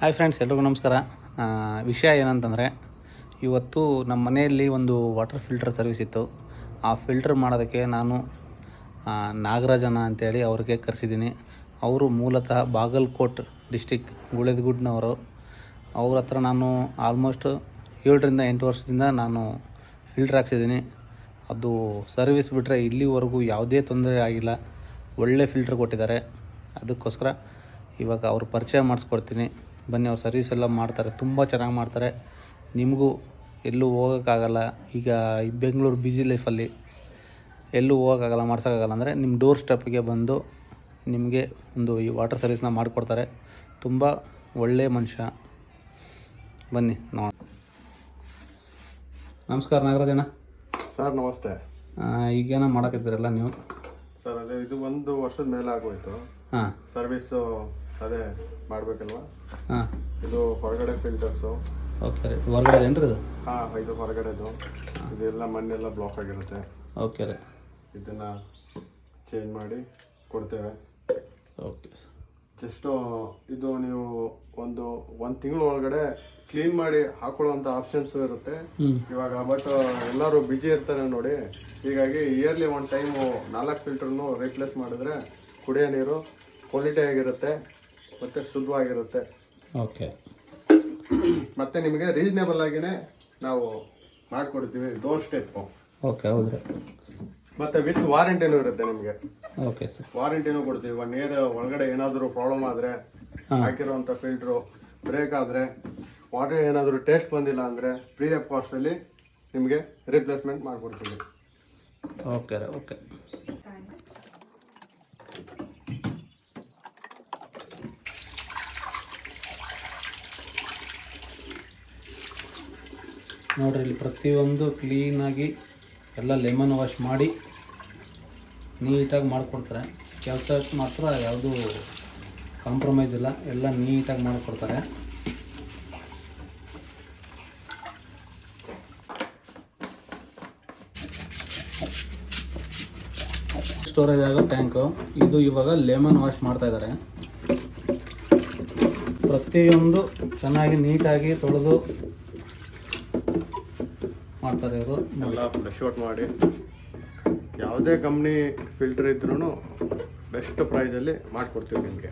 Hi friends, ಎಲ್ರಿಗೂ ನಮಸ್ಕಾರ. ವಿಷಯ ಏನಂತಂದರೆ, ಇವತ್ತು ನಮ್ಮ ಮನೆಯಲ್ಲಿ ಒಂದು ವಾಟರ್ ಫಿಲ್ಟರ್ ಸರ್ವಿಸ್ ಇತ್ತು. ಆ ಫಿಲ್ಟರ್ ಮಾಡೋದಕ್ಕೆ ನಾನು ನಾಗರಾಜನ ಅಂತೇಳಿ ಅವ್ರಿಗೆ ಕರೆಸಿದ್ದೀನಿ. ಅವರು ಮೂಲತಃ ಬಾಗಲಕೋಟ್ ಡಿಸ್ಟಿಕ್ ಗುಳೇದಗುಡ್ನವರು. ಅವ್ರ ಹತ್ರ ನಾನು ಆಲ್ಮೋಸ್ಟ್ 7-8 ವರ್ಷದಿಂದ ನಾನು ಫಿಲ್ಟರ್ ಹಾಕ್ಸಿದ್ದೀನಿ. ಅದು ಸರ್ವಿಸ್ ಬಿಟ್ಟರೆ ಇಲ್ಲಿವರೆಗೂ ಯಾವುದೇ ತೊಂದರೆ ಆಗಿಲ್ಲ. ಒಳ್ಳೆ ಫಿಲ್ಟರ್ ಕೊಟ್ಟಿದ್ದಾರೆ. ಅದಕ್ಕೋಸ್ಕರ ಇವಾಗ ಅವ್ರ ಪರಿಚಯ ಮಾಡಿಸ್ಕೊಡ್ತೀನಿ. ಬನ್ನಿ, ಅವ್ರು ಸರ್ವಿಸ್ ಎಲ್ಲ ಮಾಡ್ತಾರೆ, ತುಂಬ ಚೆನ್ನಾಗಿ ಮಾಡ್ತಾರೆ. ನಿಮಗೂ ಎಲ್ಲೂ ಹೋಗೋಕ್ಕಾಗಲ್ಲ. ಈಗ ಈ ಬೆಂಗಳೂರು ಬ್ಯುಸಿ ಲೈಫಲ್ಲಿ ಎಲ್ಲೂ ಹೋಗೋಕ್ಕಾಗಲ್ಲ, ಮಾಡ್ಸೋಕ್ಕಾಗಲ್ಲ ಅಂದರೆ ನಿಮ್ಮ ಡೋರ್ ಸ್ಟೆಪ್ಗೆ ಬಂದು ನಿಮಗೆ ಒಂದು ಈ ವಾಟರ್ ಸರ್ವಿಸ್ನ ಮಾಡಿಕೊಡ್ತಾರೆ. ತುಂಬ ಒಳ್ಳೆಯ ಮನುಷ್ಯ. ಬನ್ನಿ ನೋಡೋಣ. ನಮಸ್ಕಾರ ನಾಗರಾಜಣ್ಣ. ಸರ್ ನಮಸ್ತೆ. ಈಗೇನೋ ಮಾಡೋಕ್ಕಿದ್ದೀರಲ್ಲ ನೀವು? ಸರ್ ಅದೇ ಇದು 1 ವರ್ಷದ ಮೇಲೆ ಆಗೋಯ್ತು. ಹಾಂ, ಸರ್ವಿಸು ಅದೇ ಮಾಡಬೇಕಲ್ವಾ? ಹಾಂ, ಇದು ಹೊರಗಡೆ ಫಿಲ್ಟರ್ಸು. ಓಕೆ ರೀ. ಹೊರಗಡೆ ಏನ್ರಿ ಇದು? ಹಾಂ, ಇದು ಹೊರಗಡೆದು. ಇದೆಲ್ಲ ಮಣ್ಣೆಲ್ಲ ಬ್ಲಾಕ್ ಆಗಿರುತ್ತೆ. ಓಕೆ ರೀ. ಇದನ್ನು ಚೇಂಜ್ ಮಾಡಿ ಕೊಡ್ತೇವೆ. Okay sir. ಜಸ್ಟು ಇದು ನೀವು ಒಂದು ತಿಂಗಳ ಒಳಗಡೆ ಕ್ಲೀನ್ ಮಾಡಿ ಹಾಕೊಳ್ಳುವಂಥ ಆಪ್ಷನ್ಸು ಇರುತ್ತೆ ಇವಾಗ. ಬಟ್ ಎಲ್ಲರೂ ಬ್ಯುಸಿ ಇರ್ತಾರೆ ನೋಡಿ, ಹೀಗಾಗಿ ಇಯರ್ಲಿ 1 ಟೈಮು 4 ಫಿಲ್ಟರ್ನು ರೀಪ್ಲೇಸ್ ಮಾಡಿದ್ರೆ ಕುಡಿಯೋ ನೀರು ಕ್ವಾಲಿಟಿ ಆಗಿರುತ್ತೆ ಮತ್ತು ಶುದ್ಧವಾಗಿರುತ್ತೆ. ಓಕೆ. ಮತ್ತು ನಿಮಗೆ ರೀಸನೇಬಲ್ ಆಗಿಯೇ ನಾವು ಮಾಡಿಕೊಡ್ತೀವಿ, ಡೋರ್ ಸ್ಟೆಪ್ಪು. ಓಕೆ, ಹೌದ್ರಿ. ಮತ್ತು ವಿತ್ ವಾರಂಟಿನೂ ಇರುತ್ತೆ ನಿಮಗೆ. Okay sir. ವಾರಂಟಿನೂ ಕೊಡ್ತೀವಿ. 1 ಇಯರ್ ಒಳಗಡೆ ಏನಾದರೂ ಪ್ರಾಬ್ಲಮ್ ಆದರೆ, ಹಾಕಿರೋವಂಥ ಫಿಲ್ಟ್ರು ಬ್ರೇಕ್ ಆದರೆ, ವಾಟರ್ ಏನಾದರೂ ಟೇಸ್ಟ್ ಬಂದಿಲ್ಲ ಅಂದರೆ ಫ್ರೀ ಆಫ್ ಕಾಸ್ಟಲ್ಲಿ ನಿಮಗೆ ರಿಪ್ಲೇಸ್ಮೆಂಟ್ ಮಾಡಿಕೊಡ್ತೀವಿ. ಓಕೆ ರೀ. ಓಕೆ. ನೋಡಿರಿ, ಇಲ್ಲಿ ಪ್ರತಿಯೊಂದು ಕ್ಲೀನಾಗಿ ಎಲ್ಲ ಲೆಮನ್ ವಾಶ್ ಮಾಡಿ ನೀಟಾಗಿ ಮಾಡಿಕೊಡ್ತಾರೆ. ಕೆಲಸಕ್ಕೆ ಮಾತ್ರ ಯಾವುದೂ ಕಾಂಪ್ರಮೈಸ್ ಇಲ್ಲ, ಎಲ್ಲ ನೀಟಾಗಿ ಮಾಡಿಕೊಡ್ತಾರೆ. ಸ್ಟೋರೇಜ್ ಆಗೋ ಟ್ಯಾಂಕು ಇದು. ಇವಾಗ ಲೆಮನ್ ವಾಶ್ ಮಾಡ್ತಾ ಇದ್ದಾರೆ. ಪ್ರತಿಯೊಂದು ಚೆನ್ನಾಗಿ ನೀಟಾಗಿ ತೊಳೆದು ಮಾಡ್ತಾರೆ ಇವರು. ಎಲ್ಲ ಫ್ಲಶ್ ಔಟ್ ಮಾಡಿ, ಯಾವುದೇ ಕಂಪ್ನಿ ಫಿಲ್ಟರ್ ಇದ್ರೂ ಬೆಸ್ಟ್ ಪ್ರೈಸಲ್ಲಿ ಮಾಡಿಕೊಡ್ತೀವಿ ನಿಮಗೆ.